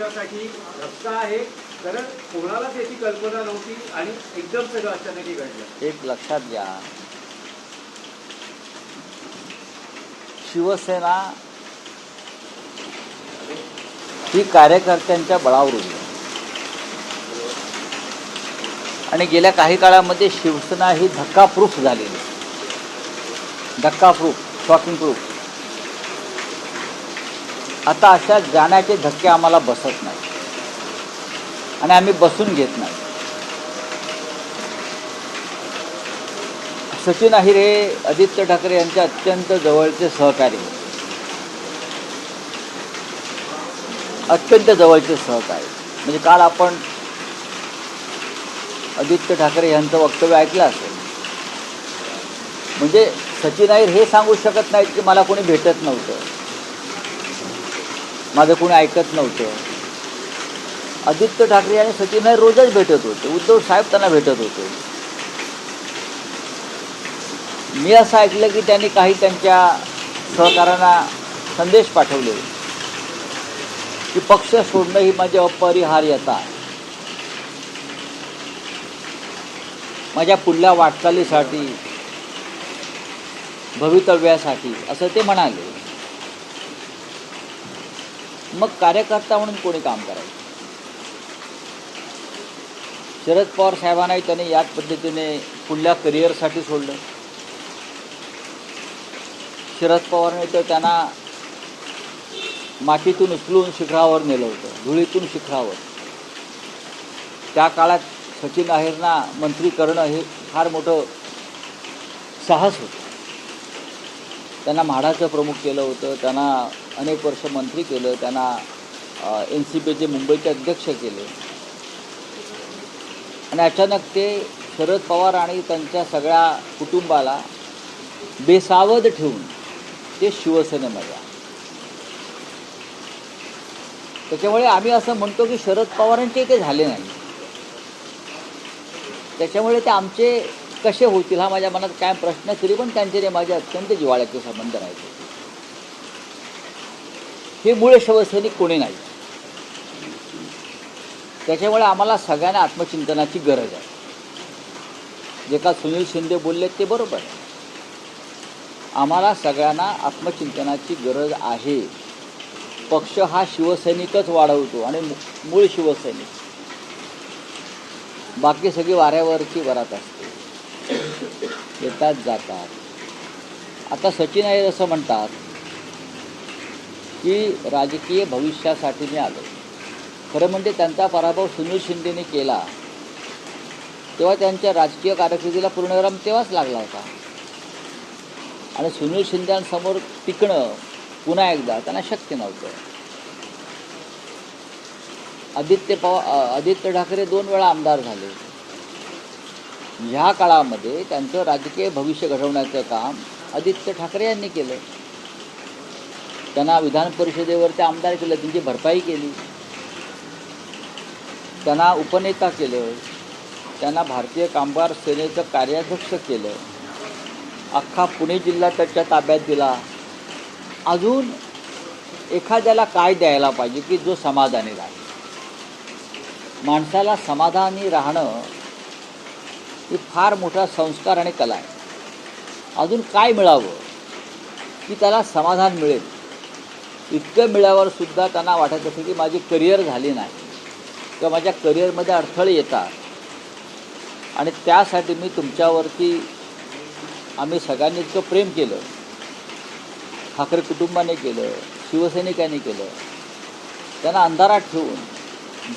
त्यासाठी धक्का आहे, कारण कोणालाच याची कल्पना नव्हती आणि एकदम सगळं अचानक घडलं. एक लक्षात घ्या, शिवसेना ही कार्यकर्त्यांच्या बळावर उभी आणि गेल्या काही काळामध्ये शिवसेना ही धक्काप्रूफ झालेली, धक्काप्रूफ, शॉकिंग प्रूफ. आता अशा जाण्याचे धक्के आम्हाला बसत नाही आणि आम्ही बसून घेत नाही. सचिन अहिर हे आदित्य ठाकरे यांचे अत्यंत जवळचे सहकारी, अत्यंत जवळचे सहकारी. म्हणजे काल आपण आदित्य ठाकरे यांचं वक्तव्य ऐकलं असेल. म्हणजे सचिन अहिर हे सांगू शकत नाहीत की मला कोणी भेटत नव्हतं, माझं कोणी ऐकत नव्हतं. आदित्य ठाकरे आणि सचिन अहिर रोजच भेटत होते, उद्धव साहेब त्यांना भेटत होते. मी असं ऐकलं की त्यांनी काही त्यांच्या सहकाऱ्यांना संदेश पाठवले की पक्ष सोडणं ही माझी अपरिहार्यता आहे, माझ्या पुढल्या वाटचालीसाठी, भवितव्यासाठी, असं ते म्हणाले. मग कार्यकर्ता म्हणून कोणी काम करायचं? शरद पवार साहेबांनाही त्यांनी याच पद्धतीने पुढल्या करिअरसाठी सोडलं. शरद पवारने तर त्यांना मातीतून उचलून शिखरावर नेलं होतं, धुळीतून शिखरावर. त्या काळात सचिन अहिरना मंत्री करणं हे फार मोठं साहस होतं. त्यांना म्हाडाचं प्रमुख केलं होतं, त्यांना अनेक वर्ष मंत्री केलं, त्यांना NCPचे मुंबईचे अध्यक्ष केले. आणि अचानक ते शरद पवार आणि त्यांच्या सगळ्या कुटुंबाला बेसावध ठेवून ते शिवसेनेमध्ये. त्याच्यामुळे आम्ही असं म्हणतो की शरद पवारांचे ते झाले नाही, त्याच्यामुळे ते आमचे कसे होतील हा माझ्या मनात काय प्रश्न. तरी पण त्यांचे माझे अत्यंत जिव्हाळ्याचे संबंध राहायचे. हे मूळ शिवसैनिक कोणी नाही. त्याच्यामुळे आम्हाला सगळ्यांना आत्मचिंतनाची गरज आहे. जे का सुनील शिंदे बोलले ते बरोबर आहे. आम्हाला सगळ्यांना आत्मचिंतनाची गरज आहे. पक्ष हा शिवसैनिकच वाढवतो आणि मूळ शिवसैनिक, बाकी सगळी वाऱ्यावरची वरात असते, येतात जातात. आता सचिन अहिर असं म्हणतात की राजकीय भविष्यासाठी मी आलो. खरं म्हणजे त्यांचा पराभव सुनील शिंदेने केला तेव्हा त्यांच्या राजकीय कारकिर्दीला पूर्णविराम तेव्हाच लागला होता. आणि सुनील शिंदेंसमोर टिकणं पुन्हा एकदा त्यांना शक्य नव्हतं. आदित्य ठाकरे 2 वेळा आमदार झाले. ह्या काळामध्ये त्यांचं राजकीय भविष्य घडवण्याचं काम आदित्य ठाकरे यांनी केलं. त्यांना विधान परिषदेवर ते आमदार केलं, त्यांची भरपाई केली, त्यांना उपनेता केलं, त्यांना भारतीय कामगार सेनेचं कार्याध्यक्ष केलं, अख्खा पुणे जिल्हा त्याच्या ताब्यात दिला. अजून एखाद्याला काय द्यायला पाहिजे की जो समाधानी राहील? माणसाला समाधानी राहणं ही फार मोठा संस्कार आणि कला आहे. अजून काय मिळावं की त्याला समाधान मिळेल? इतकं मिळाल्यावर सुद्धा त्यांना वाटत असतं की माझी करिअर झाली नाही किंवा माझ्या करिअरमध्ये अडथळे येतात. आणि त्यासाठी मी तुमच्यावरती, आम्ही सगळ्यांनी इतकं प्रेम केलं, ठाकरे कुटुंबाने केलं, शिवसैनिकांनी केलं. त्यांना अंधारात ठेवून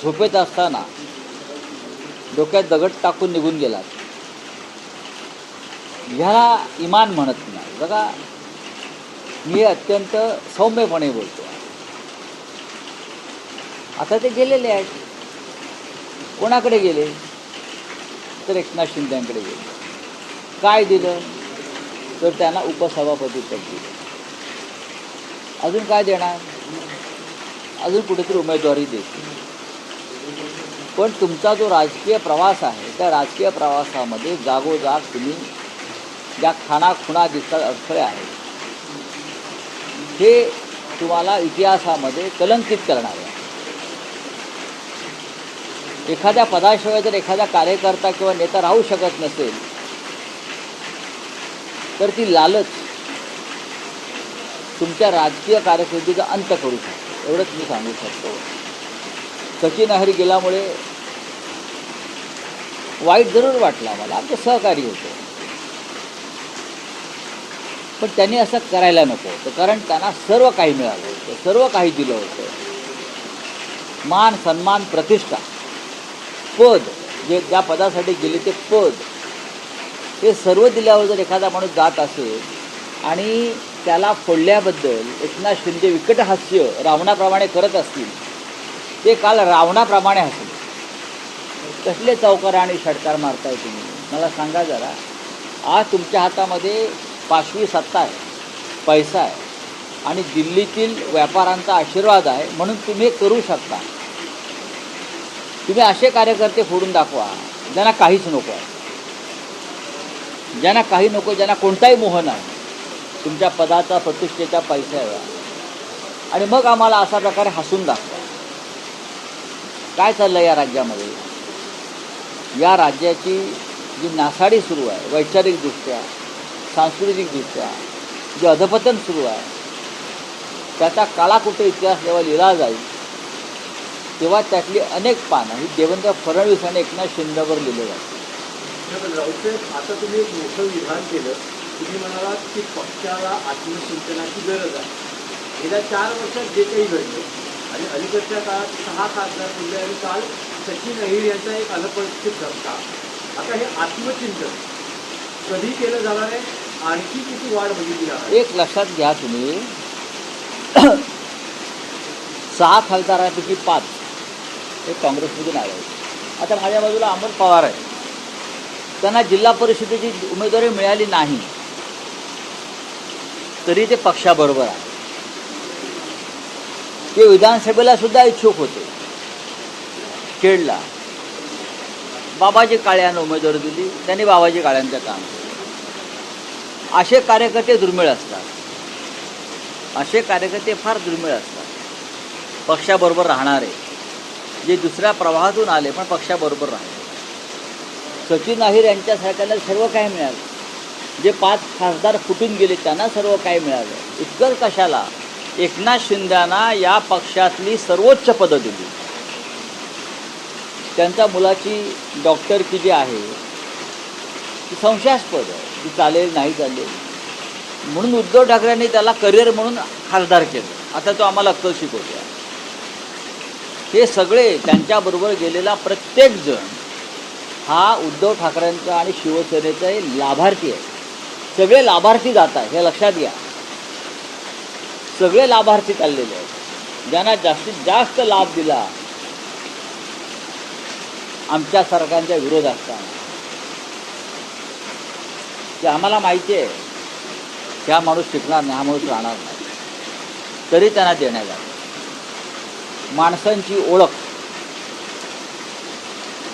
झोपेत असताना डोक्यात दगड टाकून निघून गेलात. ह्याला इमान म्हणत नाही. बघा, मी अत्यंत सौम्यपणे बोलतो. आता ते गेलेले आहेत. कोणाकडे गेले? तर एकनाथ शिंदेंकडे गेले. काय दिलं? तर त्यांना उपसभापती पद दिलं. अजून काय देणार? अजून कुठेतरी उमेदवारी देतील. पण तुमचा जो राजकीय प्रवास आहे त्या राजकीय प्रवासामध्ये जागोजाग तुम्ही ज्या खाणाखुणा दिसतात, अडथळे आहेत, हे तुम्हाला इतिहासामध्ये कलंकित करणार आहे. एखाद्या पदाशिवाय जर एखादा कार्यकर्ता किंवा नेता राहू शकत नसेल तर ती लालच तुमच्या राजकीय कारकिर्दीचा अंत करू शकतो, एवढंच मी सांगू शकतो. सचिन अहिर गेल्यामुळे वाईट जरूर वाटला मला, आमचे सहकारी होते, पण त्यांनी असं करायला नको होतं, कारण त्यांना सर्व काही मिळालं होतं, सर्व काही दिलं होतं. मान, सन्मान, प्रतिष्ठा, पद, जे ज्या पदासाठी गेले ते पद, हे सर्व दिल्यावर जर एखादा माणूस जात असेल आणि त्याला फोडल्याबद्दल एकनाथ शिंदे विकट हास्य रावणाप्रमाणे करत असतील, ते काल रावणाप्रमाणे हसले. कसले चौकार आणि षटकार मारताय तुम्ही, मला सांगा जरा. आज तुमच्या हातामध्ये पाशवी सत्ता आहे, पैसा आहे आणि दिल्लीतील व्यापाऱ्यांचा आशीर्वाद आहे, म्हणून तुम्ही करू शकता. तुम्ही असे कार्यकर्ते फोडून दाखवा ज्यांना काहीच नको आहे, ज्यांना काही नको, ज्यांना कोणताही मोह नाही तुमच्या पदाचा, प्रतिष्ठेच्या, पैशाचा, आणि मग आम्हाला अशा प्रकारे हसून दाखवा. काय चाललं या राज्यामध्ये? या राज्याची जी नासाडी सुरू आहे, वैचारिकदृष्ट्या, सांस्कृतिकदृष्ट्या जे अधपतन सुरू आहे, त्याचा काळाकुटे इतिहास जेव्हा लिहिला जाईल तेव्हा त्यातली अनेक पानं ही देवेंद्र फडणवीस आणि एकनाथ शिंदेवर लिहिले जातील. राऊतसाहेब, आता तुम्ही एक मोठं विधान केलं. तुम्ही म्हणालात की पक्षाला आत्मचिंतनाची गरज आहे. गेल्या 4 वर्षात जे काही घडलं आणि अलीकडच्या काळात 6 खासदार बोलले आणि काल सचिन अहिर यांचा एक अनपेक्षित धक्का. आता हे आत्मचिंतन कधी केलं जाणार आहे? आणखी किती वाढ बघितली जाणार? एक लक्षात घ्या तुम्ही, 6 खासदारांपैकी 5 हे काँग्रेसमधून आले. आता माझ्या बाजूला अमोल पवार आहे, त्यांना जिल्हा परिषदेची उमेदवारी मिळाली नाही तरी ते पक्षाबरोबर आहे. ते विधानसभेला सुद्धा इच्छुक होते. खेडला बाबाजी काळ्यांना उमेदवारी दिली, त्यांनी बाबाजी काळ्यांचं काम केलं. असे कार्यकर्ते दुर्मिळ असतात, असे कार्यकर्ते फार दुर्मिळ असतात. पक्षाबरोबर राहणारे, जे दुसऱ्या प्रवाहातून आले पण पक्षाबरोबर राहिले. सचिन अहिर यांच्यासारख्याला सर्व काय मिळालं, जे 5 खासदार फुटून गेले त्यांना सर्व काय मिळालं. इतकं कशाला, एकनाथ शिंदेंना या पक्षातली सर्वोच्च पदं दिली. त्यांच्या मुलाची डॉक्टरकी जी आहे ती संशयास्पद आहे, ती चालेल नाही चालेल, म्हणून उद्धव ठाकरेंनी त्याला करिअर म्हणून खासदार केलं. आता तो आम्हाला अक्कल शिकवतो. हे सगळे त्यांच्याबरोबर गेलेला प्रत्येकजण हा उद्धव ठाकरेंचा आणि शिवसेनेचा लाभार्थी आहे. सगळे लाभार्थी जात आहे, हे लक्षात घ्या. सगळे लाभार्थी चाललेले आहेत. ज्यांना जास्तीत जास्त लाभ दिला आमच्या सरकारच्या विरोध असताना, की आम्हाला माहिती आहे की हा माणूस शिकणार नाही, हा माणूस राहणार नाही, तरी त्यांना देण्यात आलं. माणसांची ओळख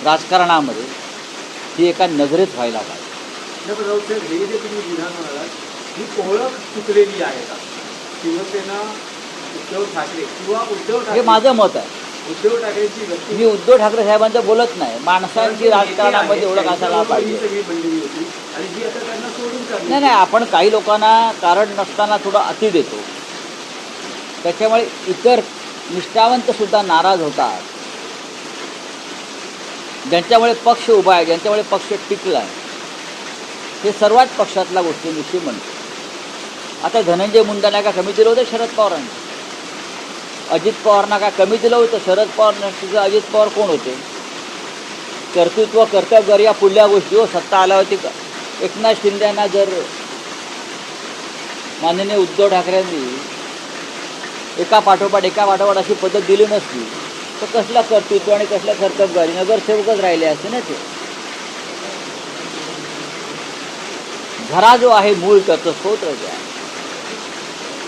राजकारणामध्ये ही एका नजरेत व्हायला पाहिजे. राऊतसाहेब, हे जे तुम्ही विधान म्हणालात, ही ओळख चुकलेली आहे का? शिवसेना, उद्धव ठाकरे किंवा उद्धव ठाकरे, हे माझं मत आहे. उद्धव ठाकरेंची व्यक्ती, मी उद्धव ठाकरे साहेबांचं बोलत नाही. माणसांची राजकारणामध्ये ओळख असायला पाहिजे. सगळी मंडळी होती आणि जी आता त्यांना सोडून काढली. नाही, आपण काही लोकांना कारण नसताना थोडं अति देतो, त्याच्यामुळे इतर निष्ठावंतसुद्धा नाराज होतात. ज्यांच्यामुळे पक्ष उभा आहे, ज्यांच्यामुळे पक्ष टिकला आहे, हे सर्वात पक्षातल्या गोष्टींविषयी म्हणतो. आता धनंजय मुंडेंना का कमी दिलं होतं शरद पवारांनी? अजित पवारांना का कमी दिलं होतं? शरद पवार अजित पवार कोण होते? कर्तृत्व, कर्तव्य या पुढल्या गोष्टी हो सत्ता आल्यावरती. एकनाथ शिंदेंना जर माननीय उद्धव ठाकरेंनी एका पाठोपाठ अशी पद्धत दिली नसली तर कसलं कर्तृत्व आणि कसलं कर्तव्यगारी नगरसेवकच राहिले असते ना. ते घरा जो आहे मूळ त्याचं स्रोत आहे,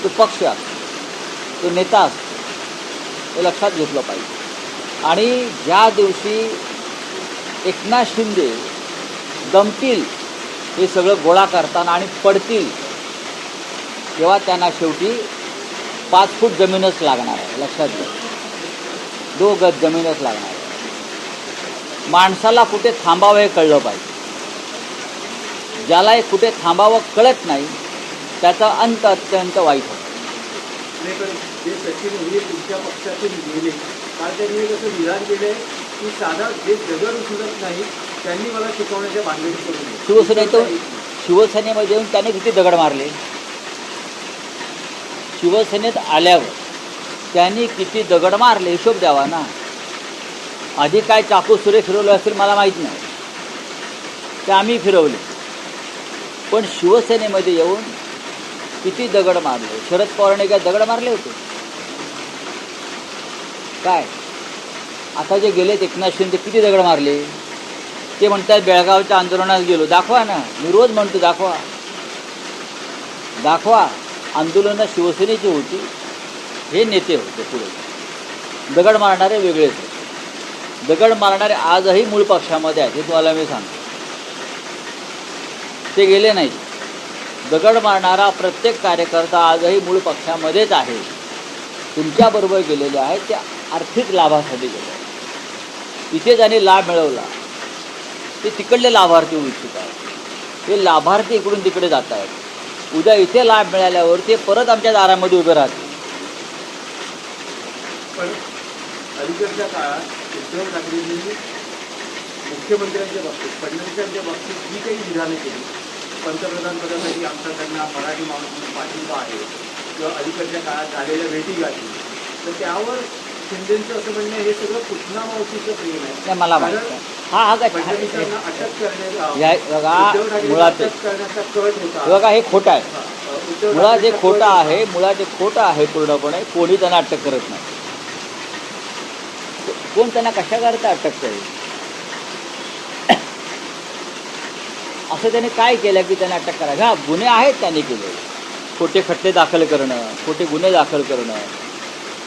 तो पक्ष असतो, तो नेता असतो, हे लक्षात घेतलं पाहिजे. आणि ज्या दिवशी एकनाथ शिंदे दमतील हे सगळं गोळा करताना आणि पडतील, तेव्हा त्यांना शेवटी 5 फूट जमीनच लागणार आहे. लक्षात घ्या, 2 गज जमीनच लागणार आहे. माणसाला कुठे थांबावं हे कळलं पाहिजे. ज्याला हे कुठे थांबावं कळत नाही त्याचा अंत अत्यंत वाईट होतो. नाही, पण जे सचिन हे तुमच्या पक्षातून गेले काल त्यांनी कसं विधान केलंय की साधा जे दगड उचलत नाही त्यांनी मला शिकवण्याच्या भानगडीत करून शिवसेनेमध्ये येऊन त्याने किती दगड मारले. शिवसेनेत आल्यावर त्यांनी किती दगड मारले हिशोब द्यावा ना. आधी काय चाकू सुरे फिरवलं असेल मला माहीत नाही, ते आम्ही फिरवले. पण शिवसेनेमध्ये येऊन किती दगड मारले. शरद पवारांनी काय दगड मारले होते काय? आता जे गेलेत एकनाथ शिंदे किती दगड मारले. ते म्हणतात बेळगावच्या आंदोलनात गेलो. दाखवा ना, मी रोज म्हणतो दाखवा दाखवा. आंदोलनं शिवसेनेची होती, हे नेते होते. पुढे दगड मारणारे वेगळेच होते. दगड मारणारे आजही मूळ पक्षामध्ये आहेत, हे तुम्हाला मी सांगतो. ते गेले नाहीत. दगड मारणारा प्रत्येक कार्यकर्ता आजही मूळ पक्षामध्येच आहे. तुमच्याबरोबर गेलेले आहेत ते आर्थिक लाभासाठी गेले. इथे ज्याने लाभ मिळवला ते तिकडले लाभार्थी होऊ इच्छित आहेत. ते लाभार्थी इकडून तिकडे जात आहेत. उद्या इथे लाभ मिळाल्यावर ते परत आमच्या दारामध्ये उभे राहतील. पण अलीकडच्या काळात उद्धव ठाकरेंनी मुख्यमंत्र्यांच्या बाबतीत फडणवीसांच्या बाबतीत जी काही विधानं केली, पंतप्रधानपदासाठी आमच्याकडनं मराठी माणूस म्हणून पाठिंबा आहे किंवा अलीकडच्या काळात झालेल्या भेटीगाठी, तर त्यावर शिंदेंचं असं म्हणणं आहे, हे सगळं कृष्णा मावशीचं प्रेम आहे. मला माहिती फडणवीसांना अटक करण्याचा कट होता. बघा, हे खोटं आहे. मुळात हे खोटं आहे. मुळात हे खोटं आहे पूर्णपणे. कोणी त्यांना अटक करत नाही. कोण त्यांना कशा करता अटक करेल? असं त्याने काय केलं की त्यांना अटक करायला? हा, गुन्हे आहेत त्यांनी केले. खोटे खटले दाखल करणं, खोटे गुन्हे दाखल करणं,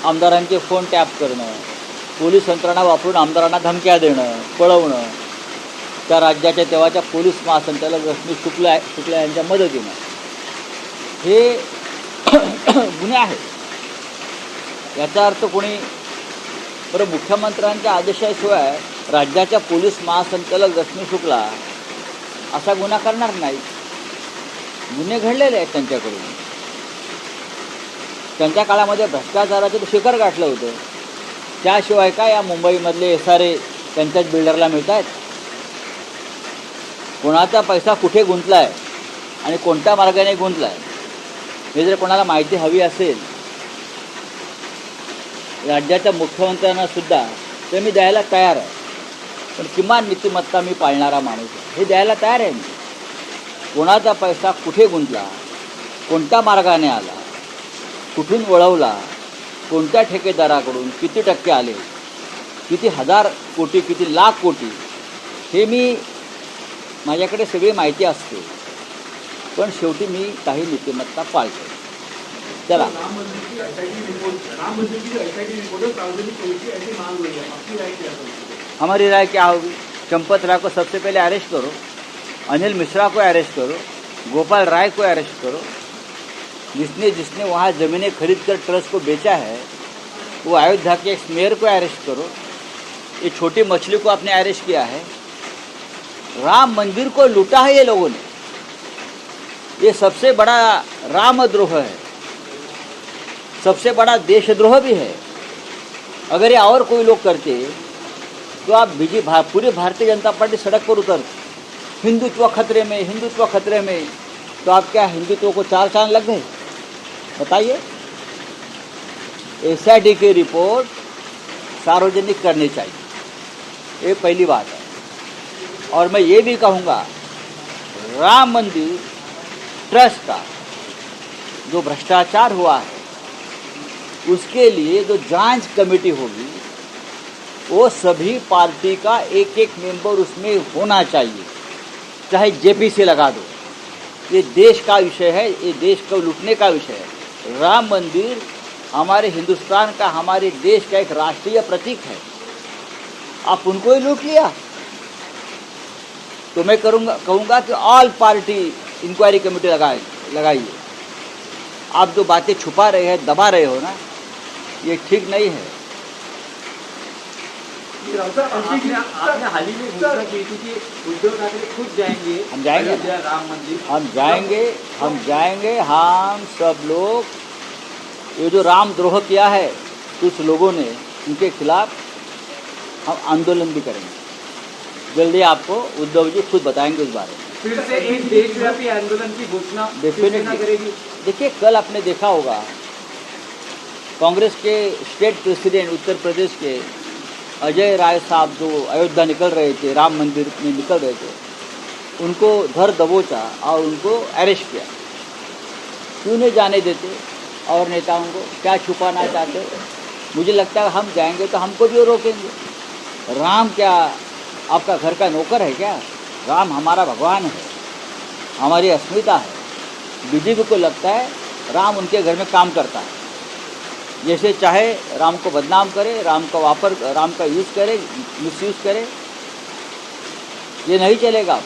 आमदारांचे फोन टॅप करणं, पोलीस यंत्रणा वापरून आमदारांना धमक्या देणं, पळवणं, त्या राज्याच्या तेव्हाच्या पोलीस महासंचालक रश्मी शुक्ला यांच्या मदतीनं, हे गुन्हे आहेत. याचा अर्थ कोणी बरं मुख्यमंत्र्यांच्या आदेशाशिवाय राज्याच्या पोलीस महासंचालक रश्मी शुक्ला असा गुन्हा करणार नाही. गुन्हे घडलेले आहेत त्यांच्याकडून. त्यांच्या काळामध्ये भ्रष्टाचाराचं शिखर गाठलं होतं. त्याशिवाय काय या मुंबईमधले SRA त्यांच्याच बिल्डरला मिळत आहेत? कोणाचा पैसा कुठे गुंतला आहे आणि कोणत्या मार्गाने गुंतला आहे हे जर कोणाला माहिती हवी असेल राज्याच्या मुख्यमंत्र्यांना सुद्धा, तर मी द्यायला तयार आहे. पण किमान नीतिमत्ता मी पाळणारा माणूस आहे, हे द्यायला तयार आहे मी. कोणाचा पैसा कुठे गुंतला, कोणत्या मार्गाने आला, कुठून वळवला, कोणत्या ठेकेदाराकडून किती टक्के आले, किती हजार कोटी, किती लाख कोटी, हे मी माझ्याकडे सगळी माहिती असते. पण शेवटी मी काही नीतिमत्ता पाळतो. चला, हमारी राय क्या होगी? चंपत राय को सबसे पहले अरेस्ट करो, अनिल मिश्रा को अरेस्ट करो, गोपाल राय को अरेस्ट करो. जिसने वहाँ ज़मीनें खरीद कर ट्रस्ट को बेचा है, वो अयोध्या के एक मेयर को अरेस्ट करो. ये छोटी मछली को आपने अरेस्ट किया है. राम मंदिर को लूटा है ये लोगों ने. ये सबसे बड़ा रामद्रोह है, सबसे बड़ा देशद्रोह भी है. अगर ये और कोई लोग करते तो आप पूरी भारतीय जनता पार्टी सड़क पर उतर, हिंदुत्व खतरे में, हिंदुत्व खतरे में. तो आप क्या हिंदुत्व को चार चांद लग गए? बताइए. SIT की रिपोर्ट सार्वजनिक करनी चाहिए, ये पहली बात है. और मैं ये भी कहूँगा, राम मंदिर ट्रस्ट का जो भ्रष्टाचार हुआ है उसके लिए जो जांच कमेटी होगी, वो सभी पार्टी का एक एक मेंबर उसमें होना चाहिए. चाहे JPC लगा दो. ये देश का विषय है, ये देश को लूटने का विषय है. राम मंदिर हमारे हिंदुस्तान का, हमारे देश का एक राष्ट्रीय प्रतीक है. आप उनको ही लूट लिया. तो मैं कहूँगा कि ऑल पार्टी इंक्वायरी कमेटी लगाइए. आप जो बातें छुपा रहे हैं, दबा रहे हो ना, ये ठीक नहीं है. आपने हाल ही में घोषणा की थी कि उद्धव ठाकरे खुद जाएंगे, हम जाएंगे। अयोध्या राम मंदिर। हम जाएंगे हम सब लोग। ये जो रामद्रोह किया है कुछ लोगों ने, उनके खिलाफ हम आंदोलन भी करेंगे। जल्दी आपको उद्धव जी खुद बताएंगे उस बारे में। फिर से एक देशव्यापी आंदोलन की घोषणा शिवसेना करेगी। देखिए, कल आपने देखा होगा कांग्रेस के स्टेट प्रेसिडेंट उत्तर प्रदेश के अजय राय साहब जो अयोध्या निकल रहे थे, राम मंदिर में निकल रहे थे, उनको धर दबोचा और उनको अरेस्ट किया। क्यों नहीं जाने देते? और नेताओं को क्या छुपाना चाहते? मुझे लगता है हम जाएंगे तो हमको भी रोकेंगे। राम क्या आपका घर का नौकर है क्या? राम हमारा भगवान है, हमारी अस्मिता है। बीजेपी को लगता है राम उनके घर में काम करता है। जैसे चाहे राम को बदनाम करे, राम का यूज़ करे, मिसयूज़ करे, ये नहीं चलेगा।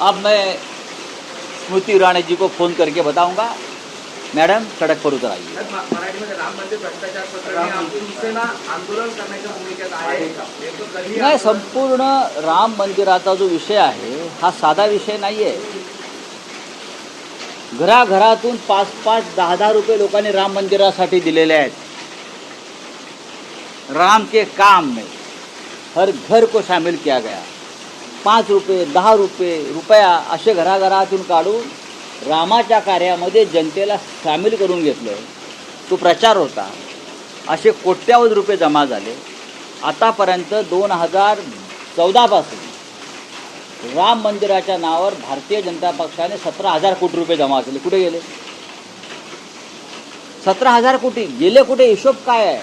अब मैं स्मृति ईरानी जी को फ़ोन करके बताऊंगा, मैडम सड़क पर उतर आइए। मराठीमध्ये राम मंदिर भ्रष्टाचार प्रकरणी आमची शिवसेना आंदोलन करण्याच्या भूमिकेत आहे। नाही, संपूर्ण राम मंदिराचा जो विषय आहे हा साधा विषय नाही आहे। घराघरातून 5-5, 10-10 रुपये लोकांनी राम मंदिरासाठी दिलेले आहेत। राम के काम में हर घर को शामिल किया गया। 5 रुपये, 10 रुपया असे घराघरातून काढून रामाच्या कार्यामध्ये जनतेला सामील करून घेतलं। तो प्रचार होता। असे कोट्यावधी रुपये जमा झाले। आतापर्यंत 2014 पासून राम मंदिराच्या नावावर भारतीय जनता पक्षाने 17,000 कोटी रुपये जमा केले। कुठे गेले? 17,000 कोटी गेले कुठे? हिशोब काय आहे?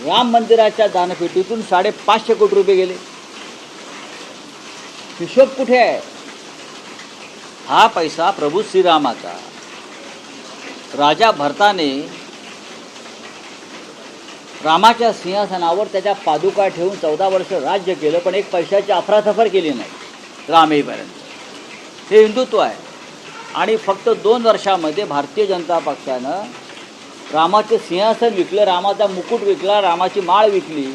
राम मंदिराच्या दानपेटीतून 550 कोटी रुपये गेले। हिशोब कुठे आहे? हा पैसा प्रभू श्रीरामाचा राजा भरताने रामाच्या सिंहासनावर त्याच्या पादुका ठेवून 14 वर्ष राज्य केलं, पण एक पैशाची अफरातफर केली नाही राम येईपर्यंत। हे हिंदुत्व आहे। आणि फक्त 2 वर्षामध्ये भारतीय जनता पक्षानं रामाचे सिंहासन विकलं, रामाचा मुकुट विकला, रामाची माळ विकली,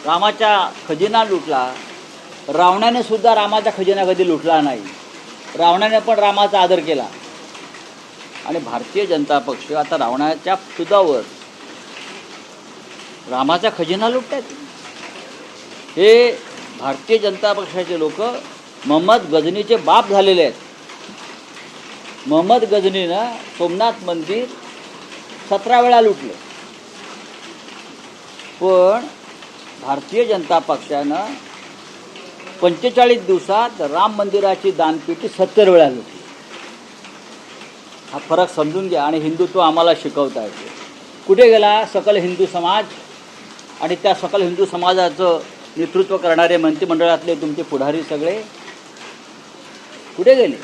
रामाचा खजिना लुटला। रावणाने सुद्धा रामाचा खजिना कधी लुटला नाही। रावणाने पण रामाचा आदर केला। आणि भारतीय जनता पक्ष आता रावणाच्या सुदावर रामाचा खजिना लुटतात। हे भारतीय जनता पक्षाचे लोक मोहम्मद गजनीचे बाप झालेले आहेत। मोहम्मद गजनीनं सोमनाथ मंदिर 17 वेळा लुटले, पण भारतीय जनता पक्षानं 45 दिवसात राम मंदिराची दानपेटी 70 वेळा लुटली। हा फरक समजून घ्या। आणि हिंदुत्व आम्हाला शिकवता येते। कुठे गेला सकल हिंदू समाज? आणि त्या सकल हिंदू समाजाचं नेतृत्व करणारे मंत्रिमंडळातले तुमचे पुढारी सगळे कुठे गेले?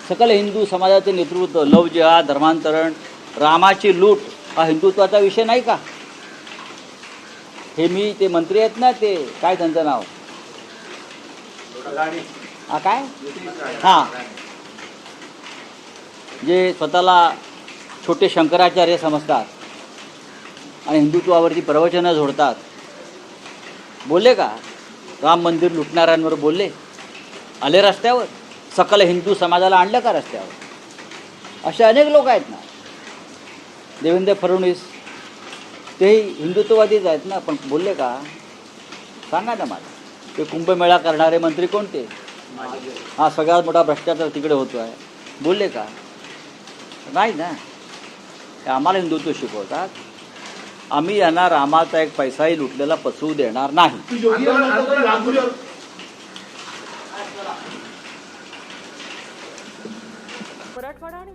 सकल हिंदू समाजाचे नेतृत्व, लव जिहाद, धर्मांतरण, रामाची लूट हा हिंदुत्वाचा विषय नाही का? हे मी ते मंत्री आहेत ना, ते काय त्यांचं नाव? हा काय? हां, जे स्वतःला छोटे शंकराचार्य समजतात आणि हिंदुत्वावरती प्रवचनं झोडतात, बोलले का? राम मंदिर लुटणाऱ्यांवर बोलले? आले रस्त्यावर? सकल हिंदू समाजाला आणलं का रस्त्यावर? असे अनेक लोक आहेत ना। देवेंद्र फडणवीस तेही हिंदुत्ववादीच आहेत ना, पण बोलले का? सांगा ना मला। ते कुंभमेळा करणारे मंत्री कोणते? हा सगळ्यात मोठा भ्रष्टाचार तिकडे होतो आहे, बोलले का? नाही ना। ते आम्हाला हिंदुत्व शिकवतात। आम्ही यांना रामाचा एक पैसाही लुटलेला पचवू देणार नाही। मराठवाडा आणि